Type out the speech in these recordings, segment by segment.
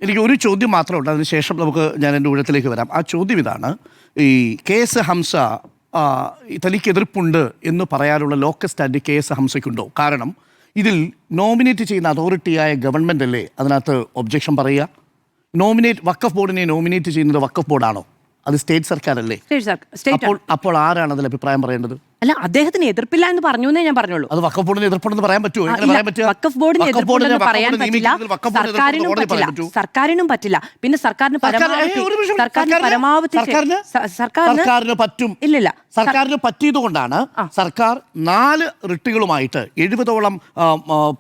എനിക്ക് ഒരു ചോദ്യം മാത്രമുണ്ട്, അതിനുശേഷം ഞാൻ എൻ്റെ ഊഴത്തിലേക്ക് വരാം. ആ ചോദ്യം ഇതാണ്, ഈ KS ഹംസ തനിക്ക് എതിർപ്പുണ്ട് എന്ന് പറയാനുള്ള ലോക്കൽ സ്റ്റാൻഡ് KS ഹംസയ്ക്കുണ്ടോ? കാരണം ഇതിൽ നോമിനേറ്റ് ചെയ്യുന്ന അതോറിറ്റിയായ ഗവൺമെൻറ് അല്ലേ അതിനകത്ത് ഒബ്ജക്ഷൻ പറയുക? വഖഫ് ബോർഡിനെ നോമിനേറ്റ് ചെയ്യുന്നത് വഖഫ് ബോർഡാണോ? അത് സ്റ്റേറ്റ് സർക്കാരല്ലേ? അപ്പോൾ ആരാണ് അതിൽ അഭിപ്രായം പറയേണ്ടത്? അല്ല, അദ്ദേഹത്തിന് എതിർപ്പില്ല എന്ന് പറഞ്ഞു എന്നേ ഞാൻ പറഞ്ഞുള്ളൂ. അത് വഖഫ് ബോർഡിന് എതിർപ്പുണ്ടെന്ന് പറയാൻ പറ്റുമോ? വഖഫ് ബോർഡിന് എതിർപ്പുണ്ടെന്ന് പറയാൻ പറ്റില്ല, സർക്കാരിനും പറ്റില്ല. പിന്നെ സർക്കാരിന് പറ്റും. ഇല്ലില്ല, സർക്കാരിന് പറ്റിയതുകൊണ്ടാണ് സർക്കാർ 4 റിട്ടുകളുമായിട്ട് 70ഓളം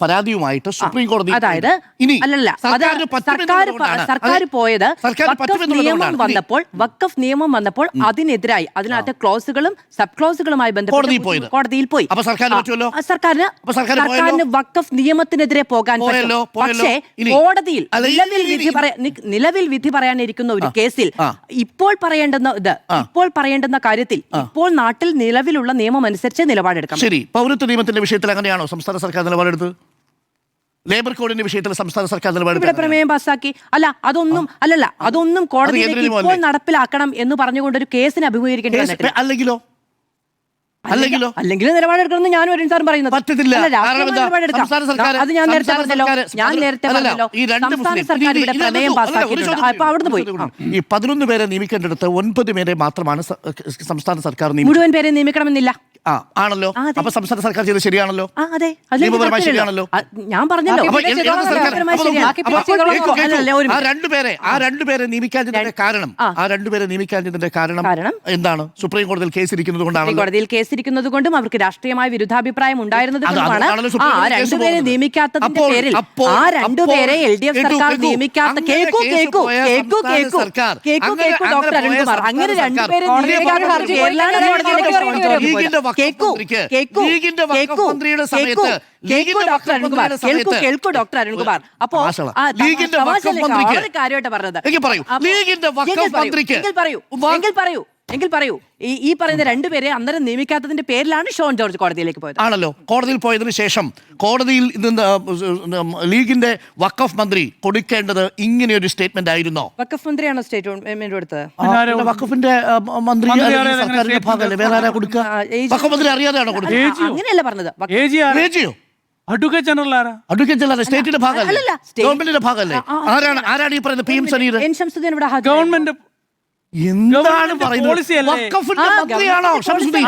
പരാതിയുമായിട്ട് സുപ്രീം കോടതി. അതായത് സർക്കാർ പോയത് വഖഫ് നിയമം വന്നപ്പോൾ അതിനെതിരായി അതിനകത്തെ ക്ലോസുകളും സബ് ക്ലോസുകളുമായി കോടതിയിൽ പോയി. സർക്കാരിന് വഖഫ് നിയമത്തിനെതിരെ പോകാൻ പറ്റും. പക്ഷേ കോടതിയിൽ നിലവിൽ വിധി പറയാനിരിക്കുന്ന ഒരു കേസിൽ ഇപ്പോൾ പറയേണ്ടുന്ന കാര്യത്തിൽ ഇപ്പോൾ നാട്ടിൽ നിലവിലുള്ള നിയമം അനുസരിച്ച് നിലപാടെടുക്കാം. ശരി, പൗരത്വ നിയമത്തിന്റെ വിഷയത്തിൽ അങ്ങനെയാണോ സംസ്ഥാന സർക്കാർ നിലപാടെടുത്തത്? ലേബർ കോഡിന്റെ വിഷയത്തിൽ സംസ്ഥാന സർക്കാർ ഇവിടെ പ്രമേയം പാസ്സാക്കി. അതൊന്നും കോടതിയിലേക്ക് ഇപ്പോൾ നടപ്പിലാക്കണം എന്ന് പറഞ്ഞുകൊണ്ട് ഒരു കേസിന് അഭിമുഖീകരിക്കേണ്ടി. അല്ലെങ്കിൽ നിലപാടെടുക്കണമെന്ന് ഞാൻ ഒരു സാറും പറയുന്നത് പറ്റത്തില്ല. അത് ഞാൻ നേരത്തെ പറഞ്ഞല്ലോ. സംസ്ഥാന സർക്കാർ ഇവിടെ പ്രമേയം പാസ്സാക്കിയിട്ടുണ്ട്. അപ്പൊ അവിടുന്ന് പോയി. ഈ 11 പേരെ നിയമിക്കേണ്ടടുത്ത് 9 പേരെ മാത്രമാണ് സംസ്ഥാന സർക്കാർ മുഴുവൻ പേരെ നിയമിക്കണമെന്നില്ല. ആണല്ലോ. അപ്പൊ സംസ്ഥാന സർക്കാർ ചെയ്ത് ശരിയാണല്ലോ, ശരിയാണല്ലോ. ഞാൻ പറഞ്ഞല്ലോ രണ്ടുപേരെ നിയമിക്കാതിന്റെ കാരണം എന്താണ്? സുപ്രീം കോടതിയിൽ കേസ് ഇരിക്കുന്നത് കൊണ്ടാണ്. കോടതിയിൽ കേസ് ഇരിക്കുന്നത് കൊണ്ടും അവർക്ക് രാഷ്ട്രീയമായ വിരുദ്ധാഭിപ്രായം ഉണ്ടായിരുന്നത് കൊണ്ടുമാണ് ആ 2 പേരെ നിയമിക്കാത്തതിന്റെ പേരിൽ ആ 2 പേരെ LDF സർക്കാർ നിയമിക്കാത്ത ഡോക്ടർ അരുൺകുമാർ അങ്ങനെ 2 പേരെ ഡോക്ടർ അരുൺകുമാർ. അപ്പോ കാര്യമായിട്ട് പറഞ്ഞത് എങ്കിൽ പറയൂ ഈ പറയുന്ന 2 പേരെ അന്നേരം നിയമിക്കാത്തതിന്റെ പേരിലാണ് ഷോൺ ജോർജ് കോടതിയിലേക്ക് പോയത്. ആണല്ലോ. കോടതിയിൽ പോയതിനു ശേഷം കോടതിയിൽ ലീഗിന്റെ വഖഫ് മന്ത്രി കൊടുക്കേണ്ടത് ഇങ്ങനെ ഒരു സ്റ്റേറ്റ്മെന്റ് ആയിരുന്നോ? വഖഫ് മന്ത്രിയാണോ സ്റ്റേറ്റ്മെന്റ് കൊടുത്തത്? വഖഫിന്റെ മന്ത്രി സർക്കാരിന്റെ ഭാഗമല്ലേ, വേറെ ആരാ കൊടുക്കുക? വഖഫ് മന്ത്രി അറിയാതെയാണോ കൊടുത്തത്? അങ്ങനെയല്ല പറഞ്ഞത്. അഡ്വക്കേറ്റ് ജനറൽ സ്റ്റേറ്റിന്റെ ഭാഗമല്ലേ, ഗവൺമെന്റിന്റെ ഭാഗമല്ലേ? ആരാണ് ഈ പറയുന്നത്? PM സനീർ. ഗവൺമെന്റ് എന്താണ് പറയുന്നത്? മന്ത്രിയാണോ ഷംസുദ്ദീൻ?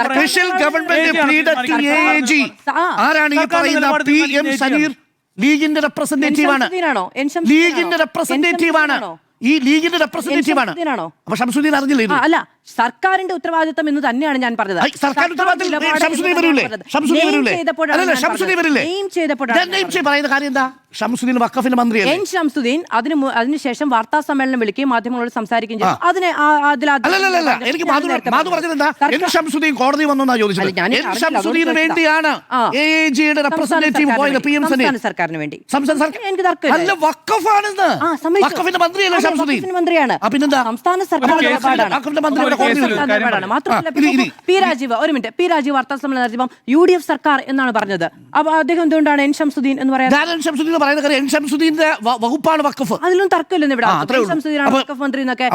സ്പെഷ്യൽ ഗവൺമെന്റ് ആരാണ് ഈ പറയുന്ന PM സനീർ? ലീഗിന്റെ റെപ്രസെന്റേറ്റീവാണ്. ഈ ലീഗിന്റെ റെപ്രസെന്റേറ്റീവാണ്. അപ്പൊ ഷംസുദ്ദീൻ അറിഞ്ഞില്ലേ? അല്ല, സർക്കാരിന്റെ ഉത്തരവാദിത്തം എന്ന് തന്നെയാണ് ഞാൻ പറഞ്ഞത്. പറയുന്ന കാര്യം എന്താ? ഷംസുദ്ദീൻ വഖഫിന്റെ മന്ത്രിയല്ലേ? ഷംസുദ്ദീൻ അതിനുശേഷം വാർത്താ സമ്മേളനം വിളിക്കുകയും മാധ്യമങ്ങളോട് സംസാരിക്കുകയും ചെയ്തു. എനിക്ക് മാധു പറഞ്ഞത് എന്താ? ഷംസുദ്ദീൻ കോടതി വന്നാ ചോദിച്ചത്. ഷംസുദ്ദീന് വേണ്ടിയാണ് AAGയുടെ റെപ്രസെന്റേറ്റീവ് പോയത് PM സനീർ. സർക്കാരിന് വേണ്ടി. എനിക്ക് തർക്കമില്ല. വഖഫാണെന്ന്. വഖഫിന്റെ മന്ത്രിയല്ലേ ഷംസുദ്ദീൻ? മന്ത്രിയാണ്. പിന്നെന്താ? സംസ്ഥാന സർക്കാർ മാത്രമല്ല പി രാജീവ് വാർത്താ സമ്മേളനം നടത്തിയപ്പോൾ UDF സർക്കാർ എന്നാണ് പറഞ്ഞത്. അപ്പൊ അദ്ദേഹം എന്തുകൊണ്ടാണ് N ഷംസുദ്ദീൻ എന്ന് പറയുന്നത്? വകുപ്പാണ് വഖഫ്. അതിലും തർക്കമില്ലെന്ന് ഇവിടെ. വഖഫ് മന്ത്രി എന്നൊക്കെ.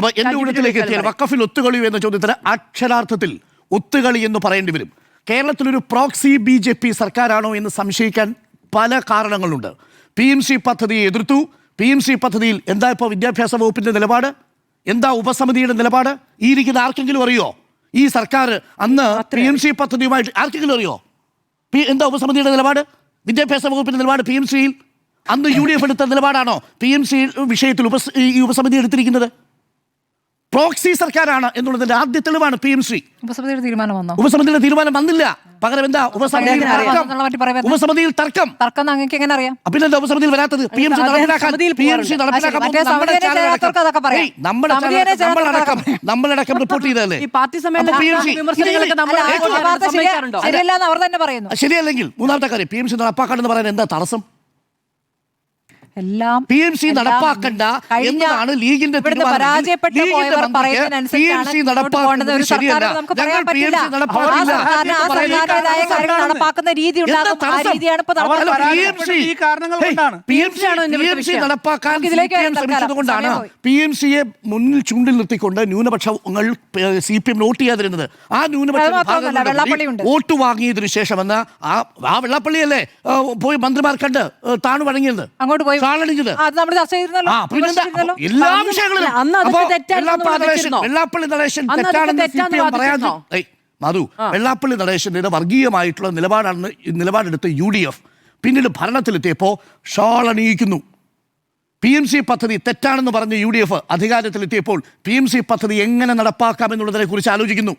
വഖഫിൽ ഒത്തുകളി എന്ന ചോദ്യത്തിന് അക്ഷരാർത്ഥത്തിൽ ഒത്തുകളി എന്ന് പറയേണ്ടി വരും. കേരളത്തിലൊരു പ്രോക്സി BJP സർക്കാരാണോ എന്ന് സംശയിക്കാൻ പല കാരണങ്ങളുണ്ട്. PMC പദ്ധതിയെ എതിർത്തു. PMC പദ്ധതിയിൽ എന്താ ഇപ്പോൾ വിദ്യാഭ്യാസ വകുപ്പിന്റെ നിലപാട്? എന്താ ഉപസമിതിയുടെ നിലപാട്? ഈ ഇരിക്കുന്ന ആർക്കെങ്കിലും അറിയോ? ഈ സർക്കാർ അന്ന് PMC പദ്ധതിയുമായിട്ട് ആർക്കെങ്കിലും അറിയോ? എന്താ ഉപസമിതിയുടെ നിലപാട്? വിദ്യാഭ്യാസ വകുപ്പിന്റെ നിലപാട് PMCയിൽ അന്ന് UDF എടുത്ത നിലപാടാണോ PMC വിഷയത്തിൽ ഈ ഉപസമിതി എടുത്തിരിക്കുന്നത്? പ്രോക്സി സർക്കാരാണ് എന്നുള്ളതിന്റെ ആദ്യ തെളിവാണ് PMC. ഉപസമിതിയുടെ തീരുമാനം വന്നില്ല. പകരം എന്താ? ഉപസമിതിയിൽ തർക്കം. എങ്ങനെ അറിയാം? പിന്നെന്താ ഉപസമിതിയിൽ വരാത്തത്? നമ്മളടക്കം റിപ്പോർട്ട് ചെയ്തതല്ലേ? ശരിയല്ലെങ്കിൽ മൂന്നാമത്തെ കാര്യം PMC നടപ്പാക്കാണെന്ന് പറയാൻ എന്താ തടസ്സം? എല്ലാം PMC നടപ്പാക്കണ്ട എന്നതാണ് ലീഗിന്റെ പരാജയപ്പെട്ട പോയവർ പറയുന്നതിനനുസരിച്ചാണ് നടപ്പാക്കുന്നത് നടപ്പാക്കുന്ന രീതി ഉണ്ടാകും. ആ രീതിയാണ് ഇപ്പൊ നടപ്പാക്കാൻ ശ്രമിച്ചതുകൊണ്ടാണ് PMCയെ മുന്നിൽ ചൂണ്ടിൽ നിർത്തിക്കൊണ്ട് ന്യൂനപക്ഷങ്ങൾ CPM നോട്ട് ചെയ്യാതിരുന്നത്. ആ ന്യൂനപക്ഷ വോട്ട് വാങ്ങിയതിനു ശേഷമെന്ന് ആ വെള്ളാപ്പള്ളിയല്ലേ പോയി മന്ത്രിമാർ കണ്ട് താണു വഴങ്ങിയത്, അങ്ങോട്ട് പോയി എല്ലാ വിഷയങ്ങളിലും വെള്ളാപ്പള്ളി നടേശൻ തെറ്റാണെന്ന് CPM പറയാൻ മധു, വെള്ളാപ്പള്ളി നടേശന്റെ വർഗീയമായിട്ടുള്ള നിലപാടെടുത്ത് UDF പിന്നീട് ഭരണത്തിലെത്തിയപ്പോൾ ഷാളണിയിക്കുന്നു. PMC പദ്ധതി തെറ്റാണെന്ന് പറഞ്ഞ് UDF അധികാരത്തിലെത്തിയപ്പോൾ PMC പദ്ധതി എങ്ങനെ നടപ്പാക്കാമെന്നുള്ളതിനെ കുറിച്ച് ആലോചിക്കുന്നു.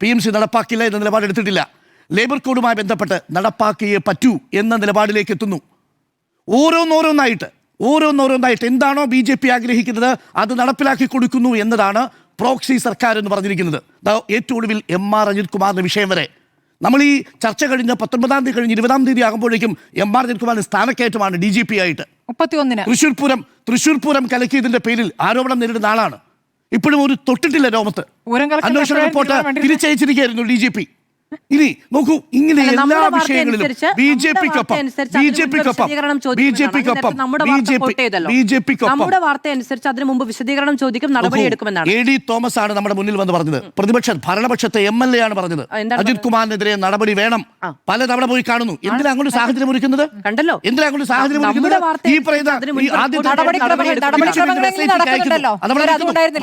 PMC നടപ്പാക്കില്ല എന്ന നിലപാടെടുത്തിട്ടില്ല. ലേബർ കോഡുമായി ബന്ധപ്പെട്ട് നടപ്പാക്കിയേ പറ്റൂ എന്ന നിലപാടിലേക്ക് എത്തുന്നു. ഓരോന്നോരോന്നായിട്ട് എന്താണോ BJP ആഗ്രഹിക്കുന്നത് അത് നടപ്പിലാക്കി കൊടുക്കുന്നു എന്നതാണ് പ്രോക്സി സർക്കാർ എന്ന് പറഞ്ഞിരിക്കുന്നത്. ഏറ്റവും ഒടുവിൽ MR അജിത് കുമാറിന്റെ വിഷയം വരെ നമ്മൾ ഈ ചർച്ച കഴിഞ്ഞ് 19-ാം തീയതി കഴിഞ്ഞ് 20-ാം തീയതി ആകുമ്പോഴേക്കും MR അജിത് കുമാറിന്റെ സ്ഥാനക്കയറ്റമാണ് DGP ആയിട്ട്. 31 തൃശ്ശൂർ പൂരം കലക്കിയതിന്റെ പേരിൽ ആരോപണം നേരിടുന്ന ആളാണ്. ഇപ്പോഴും ഒരു തൊട്ടിട്ടില്ല രോമത്ത്. അന്വേഷണ റിപ്പോർട്ട് തിരിച്ചയച്ചിരിക്കുകയായിരുന്നു DGP. ഇനി നോക്കൂ, ഇങ്ങനെ എല്ലാ വിഷയങ്ങളിലും നമ്മുടെ വാർത്ത അനുസരിച്ച് അതിനു മുമ്പ് വിശദീകരണം ചോദിക്കും, നടപടിയെടുക്കുമെന്നാണ് AD തോമസ് ആണ് നമ്മുടെ മുന്നിൽ വന്ന് പറഞ്ഞത്. ഭരണപക്ഷത്തെ MLA ആണ് പറഞ്ഞത് അജിത് കുമാറിനെതിരെ നടപടി വേണം. പലതവണ പോയി കാണുന്നു. എന്തിനാ അങ്ങോട്ട് സാഹചര്യം ഒരുക്കുന്നത്? കണ്ടല്ലോ, എന്തിനാ അങ്ങോട്ട് സാഹചര്യം ഒരുക്കുന്നത്? ഈ പറയുന്ന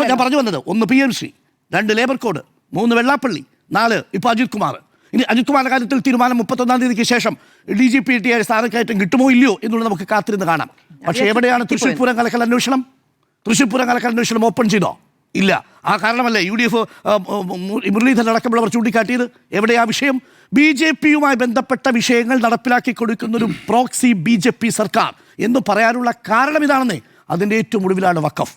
ഞാൻ പറഞ്ഞു വന്നത് 1 PMC, 2 ലേബർ കോഡ്, 3 വെള്ളാപ്പള്ളി, 4 ഇപ്പോൾ അജിത് കുമാർ. ഇനി അജിത് കുമാറിന്റെ കാര്യത്തിൽ തീരുമാനം 31-ാം തീയതിക്ക് ശേഷം DGP സ്ഥാനക്കയറ്റം കിട്ടുമോ ഇല്ലയോ എന്നുള്ളത് നമുക്ക് കാത്തിരുന്ന് കാണാം. പക്ഷേ എവിടെയാണ് തൃശ്ശൂർ പൂരം കലക്കൽ അന്വേഷണം? ഓപ്പൺ ചെയ്തോ? ഇല്ല. ആ കാരണമല്ലേ UDF മുരളീധരൻ അടക്കമുള്ളവർ ചൂണ്ടിക്കാട്ടിയത്? എവിടെയാ വിഷയം? BJPയുമായി ബന്ധപ്പെട്ട വിഷയങ്ങൾ നടപ്പിലാക്കി കൊടുക്കുന്നൊരു പ്രോക്സി BJP സർക്കാർ എന്ന് പറയാനുള്ള കാരണം ഇതാണെന്നേ. അതിൻ്റെ ഏറ്റവും ഒടുവിലാണ് വഖഫ്.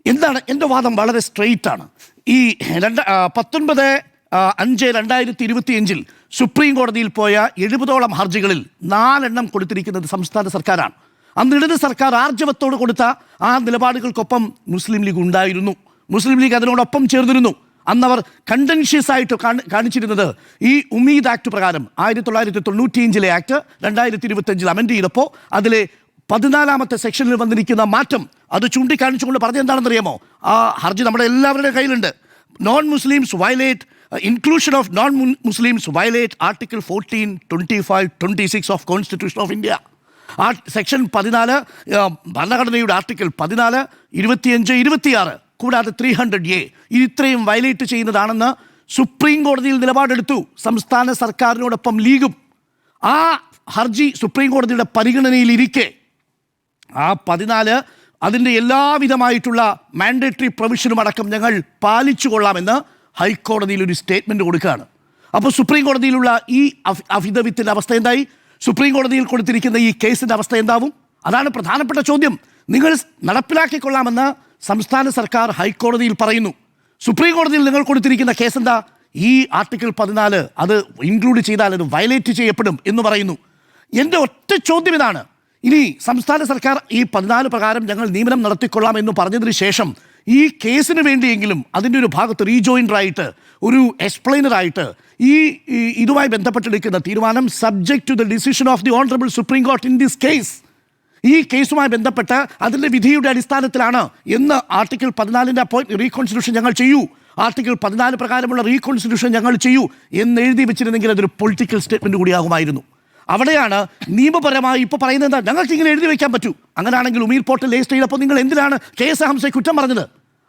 എന്താണ് എൻ്റെ വാദം? വളരെ സ്ട്രെയിറ്റ് ആണ്. ഈ 19/5/2025 സുപ്രീം കോടതിയിൽ പോയ 70ഓളം ഹർജികളിൽ 4 കൊടുത്തിരിക്കുന്നത് സംസ്ഥാന സർക്കാരാണ്. അന്ന് ഇടത് സർക്കാർ ആർജവത്തോട് കൊടുത്ത ആ നിലപാടുകൾക്കൊപ്പം മുസ്ലിം ലീഗ് ഉണ്ടായിരുന്നു. മുസ്ലിം ലീഗ് അതിനോടൊപ്പം ചേർന്നിരുന്നു. അന്നവർ കണ്ടൻഷ്യസ് ആയിട്ട് കാണിച്ചിരുന്നത് ഈ ഉമീദ് ആക്ട് പ്രകാരം 1995 ആക്ട് 2025 അമെൻഡ് ചെയ്തപ്പോൾ അതിലെ 14ാമത്തെ സെക്ഷനിൽ വന്നിരിക്കുന്ന മാറ്റം അത് ചൂണ്ടിക്കാണിച്ചുകൊണ്ട് പറഞ്ഞെന്താണെന്നറിയാമോ? ആ ഹർജി നമ്മുടെ എല്ലാവരുടെയും കയ്യിലുണ്ട്. Non-Muslims violate inclusion of non-Muslims violate Article 14, 25, 26 of Constitution of India. Section 14 ഭരണഘടനയുടെ ആർട്ടിക്കിൾ 14, 25, 26 കൂടാതെ 300A ഇത്രയും വയലേറ്റ് ചെയ്യുന്നതാണെന്ന് സുപ്രീം കോടതിയിൽ നിലപാടെടുത്തു സംസ്ഥാന സർക്കാരിനോടൊപ്പം ലീഗും. ആ ഹർജി സുപ്രീം കോടതിയുടെ പരിഗണനയിലിരിക്കെ ആ 14 അതിൻ്റെ എല്ലാവിധമായിട്ടുള്ള മാൻഡേറ്ററി പ്രൊവിഷനും അടക്കം ഞങ്ങൾ പാലിച്ചു കൊള്ളാമെന്ന് ഹൈക്കോടതിയിൽ ഒരു സ്റ്റേറ്റ്മെൻറ്റ് കൊടുക്കുകയാണ്. അപ്പോൾ സുപ്രീം കോടതിയിലുള്ള ഈ അഫിഡവിറ്റിൻ്റെ അവസ്ഥ എന്തായി? സുപ്രീം കോടതിയിൽ കൊടുത്തിരിക്കുന്ന ഈ കേസിൻ്റെ അവസ്ഥ എന്താവും? അതാണ് പ്രധാനപ്പെട്ട ചോദ്യം. നിങ്ങൾ നടപ്പിലാക്കിക്കൊള്ളാമെന്ന് സംസ്ഥാന സർക്കാർ ഹൈക്കോടതിയിൽ പറയുന്നു. സുപ്രീം കോടതിയിൽ നിങ്ങൾ കൊടുത്തിരിക്കുന്ന കേസ് എന്താ? ഈ ആർട്ടിക്കിൾ 14 അത് ഇൻക്ലൂഡ് ചെയ്താൽ അത് വയലേറ്റ് ചെയ്യപ്പെടും എന്ന് പറയുന്നു. എൻ്റെ ഒറ്റ ചോദ്യം ഇതാണ്. ഇനി സംസ്ഥാന സർക്കാർ ഈ 14 പ്രകാരം ഞങ്ങൾ നിയമനം നടത്തിക്കൊള്ളാം എന്ന് പറഞ്ഞതിന് ശേഷം ഈ കേസിന് വേണ്ടിയെങ്കിലും അതിൻ്റെ ഒരു ഭാഗത്ത് റീജോയിൻഡറായിട്ട് ഒരു എക്സ്പ്ലെയിനറായിട്ട് ഇതുമായി ബന്ധപ്പെട്ടെടുക്കുന്ന തീരുമാനം subject to the decision of the honourable supreme court in this case, ഈ കേസുമായി ബന്ധപ്പെട്ട് അതിൻ്റെ വിധിയുടെ അടിസ്ഥാനത്തിലാണ് എന്ന് ആർട്ടിക്കിൾ 14 റീകോൺസ്റ്റിറ്റ്യൂഷൻ ഞങ്ങൾ ചെയ്യൂ, ആർട്ടിക്കിൾ 14 പ്രകാരമുള്ള റീകോൺസ്റ്റിറ്റ്യൂഷൻ ഞങ്ങൾ ചെയ്യൂ എന്ന് എഴുതി വെച്ചിരുന്നെങ്കിൽ അതൊരു പൊളിറ്റിക്കൽ സ്റ്റേറ്റ്മെൻറ്റ് കൂടിയാകുമായിരുന്നു. അവിടെയാണ് നിയമപരമായി ഇപ്പോൾ പറയുന്നത് എന്താ? ഞങ്ങൾക്ക് ഇങ്ങനെ എഴുതി വയ്ക്കാൻ പറ്റൂ. അങ്ങനെയാണെങ്കിൽ ഉമീർ പോർട്ടൽ രജിസ്റ്റർ ചെയ്തപ്പോൾ നിങ്ങൾ എന്തിനാണ് KS ഹംസയെ കുറ്റം പറഞ്ഞത്?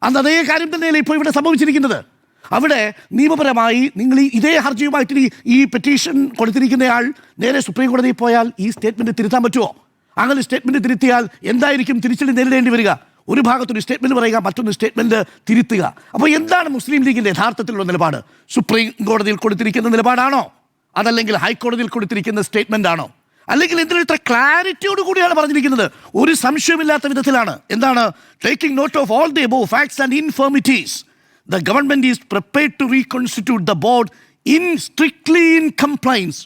അന്ന് അതേ കാര്യം തന്നെയല്ലേ ഇപ്പോൾ ഇവിടെ സംഭവിച്ചിരിക്കുന്നത്. അവിടെ നിയമപരമായി നിങ്ങൾ ഇതേ ഹർജിയുമായിട്ട് ഈ പെറ്റീഷൻ കൊടുത്തിരിക്കുന്നയാൾ നേരെ സുപ്രീം കോടതിയിൽ പോയാൽ ഈ സ്റ്റേറ്റ്മെൻറ്റ് തിരുത്താൻ പറ്റുമോ? അങ്ങനെ സ്റ്റേറ്റ്മെൻറ്റ് തിരുത്തിയാൽ എന്തായിരിക്കും തിരിച്ചടി നേരിടേണ്ടി വരിക? ഒരു ഭാഗത്തൊരു സ്റ്റേറ്റ്മെൻറ്റ് പറയുക, മറ്റൊന്ന് സ്റ്റേറ്റ്മെൻറ്റ് തിരുത്തുക. അപ്പോൾ എന്താണ് മുസ്ലിം ലീഗിൻ്റെ യഥാർത്ഥത്തിലുള്ള നിലപാട്? സുപ്രീം കോടതിയിൽ കൊടുത്തിരിക്കുന്ന നിലപാടാണോ, അതല്ലെങ്കിൽ ഹൈക്കോടതിയിൽ കൊടുത്തിരിക്കുന്ന സ്റ്റേറ്റ്മെൻ്റ് ആണോ? അല്ലെങ്കിൽ എന്തിനും ഇത്ര ക്ലാരിറ്റിയോട് കൂടിയാണ് പറഞ്ഞിരിക്കുന്നത്? ഒരു സംശയമില്ലാത്ത വിധത്തിലാണ്. എന്താണ്? Taking note of all the above facts and infirmities, the government is prepared to reconstitute the board strictly in compliance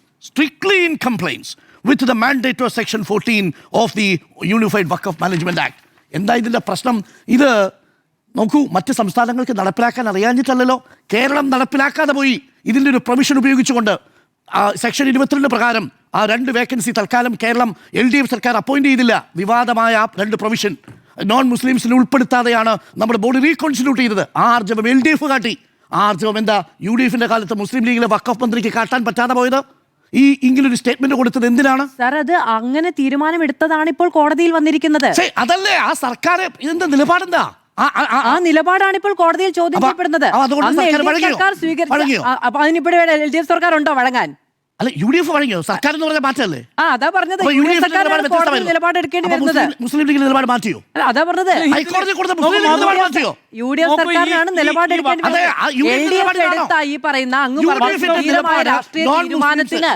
with the mandate of Section 14 of the Unified Waqf Management Act. എന്താ ഇതിൻ്റെ പ്രശ്നം? ഇത് നോക്കൂ, മറ്റ് സംസ്ഥാനങ്ങൾക്ക് നടപ്പിലാക്കാൻ അറിയാഞ്ഞിട്ടല്ലല്ലോ. കേരളം നടപ്പിലാക്കാതെ പോയി. ഇതിൻ്റെ ഒരു പ്രൊവിഷൻ ഉപയോഗിച്ചുകൊണ്ട് സെക്ഷൻ 22 പ്രകാരം ആ 2 വേക്കൻസി തൽക്കാലം കേരളം LDF സർക്കാർ അപ്പോയിന്റ് ചെയ്തില്ല. വിവാദമായ 2 പ്രൊവിഷൻ നോൺ മുസ്ലിംസിനെ ഉൾപ്പെടുത്താതെയാണ് നമ്മുടെ ബോർഡ് റീകോൺസ്റ്റിറ്റ്യൂട്ട് ചെയ്തത്. ആ ആർജവം LDF കാട്ടി. ആ ആർജവം എന്താ UDF-ന്റെ കാലത്ത് മുസ്ലിം ലീഗിലെ വഖഫ് മന്ത്രിക്ക് കാട്ടാൻ പറ്റാതെ പോയത്? ഇങ്ങനൊരു സ്റ്റേറ്റ്മെന്റ് കൊടുത്തത് എന്തിനാണ്? സാർ, അത് അങ്ങനെ തീരുമാനമെടുത്തതാണ് ഇപ്പോൾ കോടതിയിൽ വന്നിരിക്കുന്നത്. അതല്ലേ ആ സർക്കാർ ഇതിന്റെ നിലപാടെന്താ? ആ നിലപാടാണ് ഇപ്പോൾ കോടതിയിൽ ചോദ്യം ചെയ്യപ്പെടുന്നത്. അപ്പൊ അതിനിപ്പോഴേ LDF സർക്കാർ ഉണ്ടോ വഴങ്ങാൻ? അല്ല, UDF വഴങ്ങിയോ? സർക്കാർ എന്ന് പറഞ്ഞാൽ മാറ്റല്ലേ? അതാ പറഞ്ഞത്. നിലപാട് എടുക്കേണ്ടി വരുന്നത് മുസ്ലിം ലീഗിന്റെ നിലപാട് മാറ്റിയോ? അതാ പറഞ്ഞത്. ഹൈക്കോടതി കൊടുത്ത മുസ്ലിം ലീഗ് നിലപാട് മാറ്റിയോ? UDF സർക്കാരിനാണ് നിലപാട് എടുക്കേണ്ടി വരുന്നത്. ഈ പറയുന്ന അങ്ങ് തീരുമാനമായ രാഷ്ട്രീയ തീരുമാനത്തിന്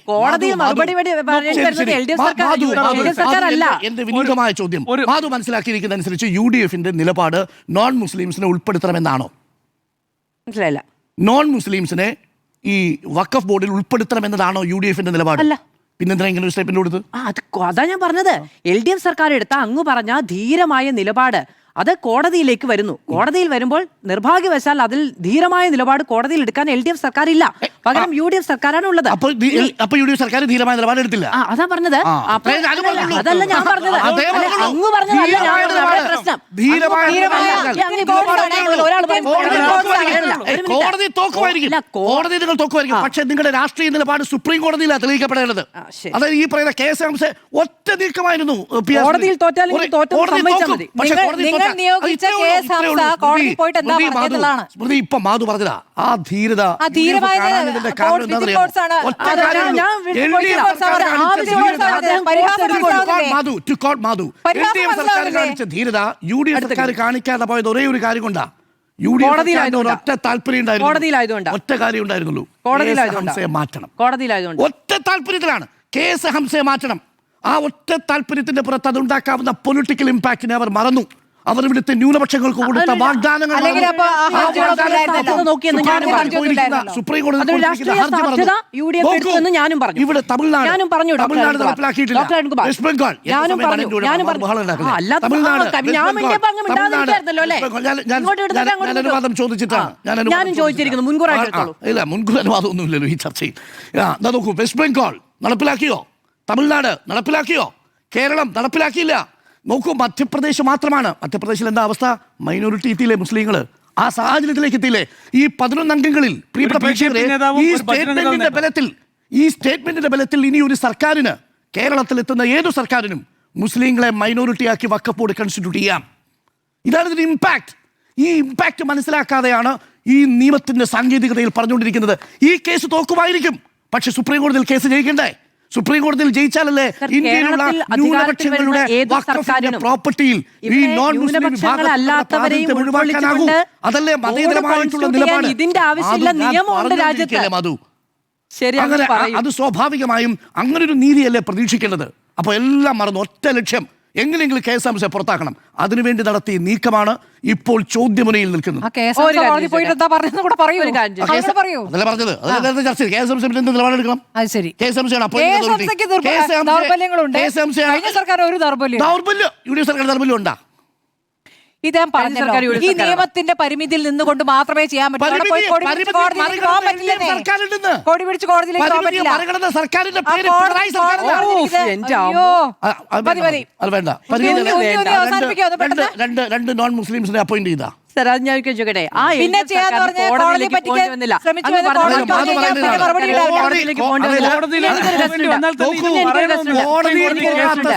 കോടതിയിൽ മറുപടി പറയേണ്ടി വരുന്നത് LDF സർക്കാർ അല്ല. എന്റെ വിനീതമായ ചോദ്യം, മാധു മനസ്സിലാക്കിയിരിക്കുന്ന അനുസരിച്ച് UDF-ന്റെ നിലപാട് നോൺ മുസ്ലിംസിനെ ഉൾപ്പെടുത്തണമെന്നാണോ? മനസ്സിലായില്ല. നോൺ മുസ്ലിംസിനെ ഈ വഖഫ് ബോർഡിൽ ഉൾപ്പെടുത്തണം എന്നതാണോ UDF-ന്റെ നിലപാട്? അല്ല. പിന്നെന്തിനാ ഇങ്ങനെ ഒരു സ്റ്റേറ്റ്മെന്റ് കൊടുത്ത്? അതാ ഞാൻ പറഞ്ഞത്. LDF സർക്കാർ എടുത്ത അങ്ങ് പറഞ്ഞ ധീരമായ നിലപാട് അത് കോടതിയിലേക്ക് വരുന്നു. കോടതിയിൽ വരുമ്പോൾ നിർഭാഗ്യവശാൽ അതിൽ ധീരമായ നിലപാട് കോടതിയിൽ എടുക്കാൻ LDF സർക്കാർ ഇല്ല. പകരം UDF സർക്കാരാണ് ഉള്ളത്. അപ്പൊ UDF സർക്കാർ ധീരമായ നിലപാട് എടുത്തില്ല. അതാ പറഞ്ഞത്. അതല്ല ഞാൻ പറഞ്ഞത്. അങ്ങ് പറഞ്ഞതല്ല പ്രശ്നം. കോടതി തോക്കുമായിരിക്കും. പക്ഷെ നിങ്ങളുടെ രാഷ്ട്രീയ നിലപാട് സുപ്രീം കോടതിയിലാണ് തെളിയിക്കപ്പെടേണ്ടത്. അതായത് ഈ പറയുന്ന കേസ് ഒറ്റ നീക്കമായിരുന്നു. കോടതിയിൽ തോറ്റാൽ സ്മൃതി ഇപ്പൊ മാധു പറഞ്ഞതാ ആ ധീരത. ധീരത UDF സർക്കാർ കാണിക്കാതെ പോയത് ഒരേ ഒരു കാര്യം കൊണ്ടാ. ഒറ്റ താല്പര്യം ഉണ്ടായിരുന്നു. ഒറ്റ കാര്യം ഉണ്ടായിരുന്നുള്ളൂ, ഹംസയെ മാറ്റണം. ഒറ്റ താല്പര്യത്തിലാണ് കേസ് ഹംസയെ മാറ്റണം. ആ ഒറ്റ താല്പര്യത്തിന്റെ പുറത്ത് അതുണ്ടാക്കാവുന്ന പൊളിറ്റിക്കൽ ഇമ്പാക്റ്റിനെ അവർ മറന്നു. അവർ ഇവിടുത്തെ ന്യൂനപക്ഷങ്ങൾക്ക് കൊടുത്ത വാഗ്ദാനങ്ങൾ ഇവിടെ തമിഴ്നാട് നടപ്പിലാക്കിയിട്ടില്ല. വെസ്റ്റ് ബംഗാൾ അനുവാദം ചോദിച്ചിട്ടാണ് ഇല്ല, മുൻകൂർ അനുവാദം ഒന്നുമില്ലല്ലോ ഈ ചർച്ചയിൽ. നോക്കൂ, വെസ്റ്റ് ബംഗാൾ നടപ്പിലാക്കിയോ? തമിഴ്നാട് നടപ്പിലാക്കിയോ? കേരളം നടപ്പിലാക്കിയില്ല. നോക്കൂ, മധ്യപ്രദേശ് മാത്രമാണ്. മധ്യപ്രദേശിൽ എന്താ അവസ്ഥ? മൈനോറിറ്റി എത്തിയില്ലേ മുസ്ലിങ്ങൾ? ആ സാഹചര്യത്തിലേക്ക് എത്തിയില്ലേ? ഈ 11 അംഗങ്ങളിൽ പ്രിയപ്പെട്ട പ്രേക്ഷകരെ, ഈ സ്റ്റേറ്റ്മെന്റിന്റെ ബലത്തിൽ ഇനി ഒരു സർക്കാരിന്, കേരളത്തിൽ എത്തുന്ന ഏതു സർക്കാരിനും മുസ്ലിങ്ങളെ മൈനോറിറ്റി ആക്കി വഖഫ് ബോർഡ് കോൺസ്റ്റിറ്റ്യൂട്ട് ചെയ്യാം. ഇതാണ് ഇതിന്റെ ഇമ്പാക്ട്. ഈ ഇമ്പാക്ട് മനസ്സിലാക്കാതെയാണ് ഈ നിയമത്തിന്റെ സാങ്കേതികതയിൽ പറഞ്ഞുകൊണ്ടിരിക്കുന്നത്. ഈ കേസ് തോക്കുമായിരിക്കും, പക്ഷെ സുപ്രീം കോടതിയിൽ കേസ് ജയിക്കണ്ടേ? സുപ്രീം കോടതിയിൽ ജയിച്ചാലല്ലേ ഇന്ത്യയിലുള്ള ന്യൂനപക്ഷങ്ങളുടെ പ്രോപ്പർട്ടിയിൽ ഈ നോൺ മുസ്ലിം വിഭാഗം ഒഴിവാക്കാനാകൂ. അതല്ലേ മതേതരമായിട്ടുള്ള നിലപാട്. ഇതിന്റെ ആവശ്യമില്ല, നിയമമുണ്ട് രാജ്യത്ത്. അങ്ങനെ അത് സ്വാഭാവികമായും അങ്ങനെ ഒരു നീതിയല്ലേ പ്രതീക്ഷിക്കേണ്ടത്? അപ്പൊ എല്ലാം മറന്നു ഒറ്റ ലക്ഷ്യം, എങ്ങനെയെങ്കിലും കേസ് ഹംസയെ പുറത്താക്കണം. അതിനുവേണ്ടി നടത്തിയ നീക്കമാണ് ഇപ്പോൾ ചോദ്യമുനയിൽ നിൽക്കുന്നത്. അതല്ല പറഞ്ഞത്, അതല്ലേ ചർച്ച. കേസ് ഹംസ നിലപാടെടുക്കണം. ദൗർബല്യം UDF സർക്കാർ ദൗർബല്യം ഉണ്ടാ? ഇദ്ദേഹം പറഞ്ഞല്ലോ, ഈ നിയമത്തിന്റെ പരിമിതിയിൽ നിന്നുകൊണ്ട് മാത്രമേ ചെയ്യാൻ പറ്റൂ. കോടി പിടിച്ച് കോടതിയിലേക്ക് പോകാൻ പറ്റില്ല. രണ്ട് നോൺ മുസ്ലിംസിനെ അപ്പോയിന്റ് ചെയ്താ സാർ, അത് ഞാൻ ചോദിക്കട്ടെ, ആ പിന്നെ ചെയ്യാന്ന് പറഞ്ഞ കോടതിയെ പറ്റിക്കാൻ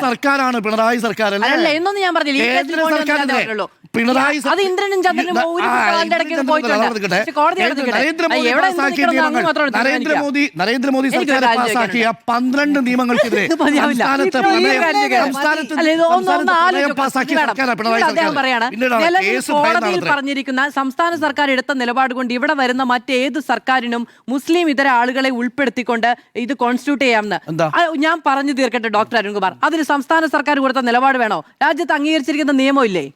സർക്കാരാണ് പിണറായി സർക്കാർ. അല്ല, എന്നൊന്നും ഞാൻ പറഞ്ഞില്ല. പിണറായി അത് ഇന്ദ്രനും ചന്ദ്രനും നരേന്ദ്രമോദി സർക്കാർ പാസാക്കിയ 12 നിയമങ്ങൾക്കെതിരെ കോടതിയിൽ പറഞ്ഞിരിക്കുന്ന സംസ്ഥാന സർക്കാർ എടുത്ത നിലപാട് കൊണ്ട് ഇവിടെ വരുന്ന മറ്റേത് സർക്കാരിനും മുസ്ലിം ഇതര ആളുകളെ ഉൾപ്പെടുത്തിക്കൊണ്ട് ഇത് കോൺസ്റ്റിറ്റ്യൂട്ട് ചെയ്യാമെന്ന് ഞാൻ പറഞ്ഞു തീർക്കട്ടെ ഡോക്ടർ അരുൺകുമാർ. അതിന് സംസ്ഥാന സർക്കാർ കൊടുത്ത നിലപാട് വേണോ? രാജ്യത്ത് അംഗീകരിച്ചിരിക്കുന്ന നിയമമില്ലേ?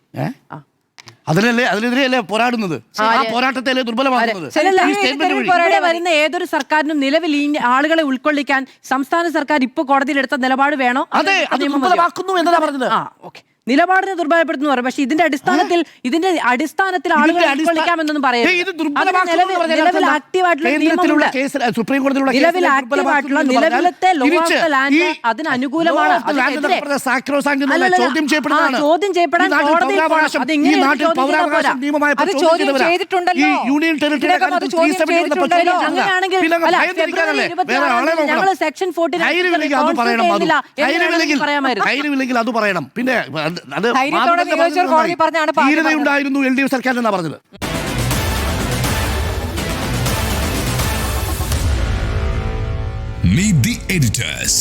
അതിനെതിരെയല്ലേ പോരാടുന്നത്? ആ പോരാട്ടത്തെ ദുർബലമാകുന്നത് അല്ലല്ല, ഈ statement വഴി. ഇവിടെ വരുന്ന ഏതൊരു സർക്കാരിനും നിലവിൽ ഈ ആളുകളെ ഉൾക്കൊള്ളിക്കാൻ സംസ്ഥാന സർക്കാർ ഇപ്പൊ കോടതിയിൽ എടുത്ത നിലപാട് വേണോ? അതെ, അത് ദുർബലമാക്കുന്നു എന്നതാ പറഞ്ഞത്. ഓക്കെ, നിലപാടിനെ ദുർബലപ്പെടുത്തുന്നു പറയും. പക്ഷെ ഇതിന്റെ അടിസ്ഥാനത്തിൽ ആളുകളെ ഉൾക്കൊള്ളിക്കാമെന്നൊന്നും പറയുന്നത് നിലവിൽ ആക്റ്റീവായിട്ടുള്ള നിലവിലത്തെ ലോ ഓഫ് ദ ലാൻഡ് അതിന് അനുകൂലമാണ്. ചോദ്യം ചെയ്യപ്പെടാൻ കോടതിയിൽ അങ്ങനെയാണെങ്കിൽ ഞങ്ങൾ സെക്ഷൻ 14 പറയാമായിരുന്നു. അത് പറയണം. പിന്നെ പറഞ്ഞാണ് ഉണ്ടായിരുന്നു LDF സർക്കാരിനെന്നാ പറഞ്ഞത്. Meet the editors.